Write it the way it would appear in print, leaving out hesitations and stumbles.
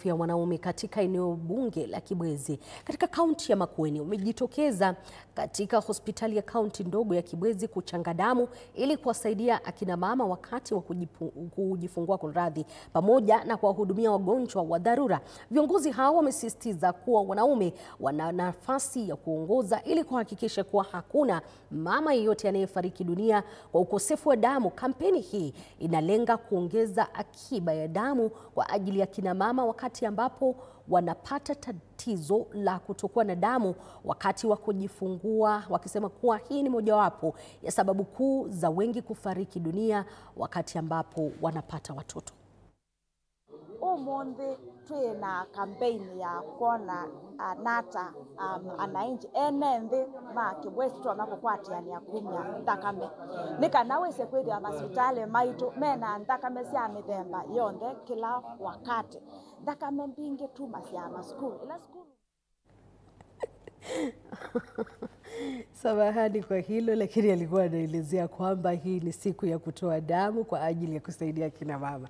afya ya wanaume katika eneo bunge la Kibwezi katika kaunti ya Makueni umejitokeza katika hospitali ya kaunti ndogo ya Kibwezi kuchanga damu ili kuwasaidia akina mama wakati wa kujifungua pamoja na kuwahudumia wagonjwa wa dharura. Viongozi hao wamesisitiza kuwa wanaume wana nafasi ya kuongoza ili kuhakikisha kuwa hakuna mama yeyote anayefariki dunia kwa ukosefu wa damu. Kampeni hii inalenga kuongeza akiba ya damu kwa ajili ya kina mama wakati ambapo wanapata tatizo la kutokuwa na damu wakati wa kujifungua, wakisema kuwa hii ni mojawapo ya sababu kuu za wengi kufariki dunia wakati ambapo wanapata watoto. Umuthi twina kampeni ya kuona nata anainji enenthi ma Kibwezi makukwatiania kumya thakame nikana wese kwithia masipitali maitu mena thakame cia mithemba yonthe kila wakati thakame mbingi tuma cia maskulu ila skulu. Samahani kwa hilo, lakini alikuwa anaelezea kwamba hii ni siku ya kutoa damu kwa ajili ya kusaidia kina mama.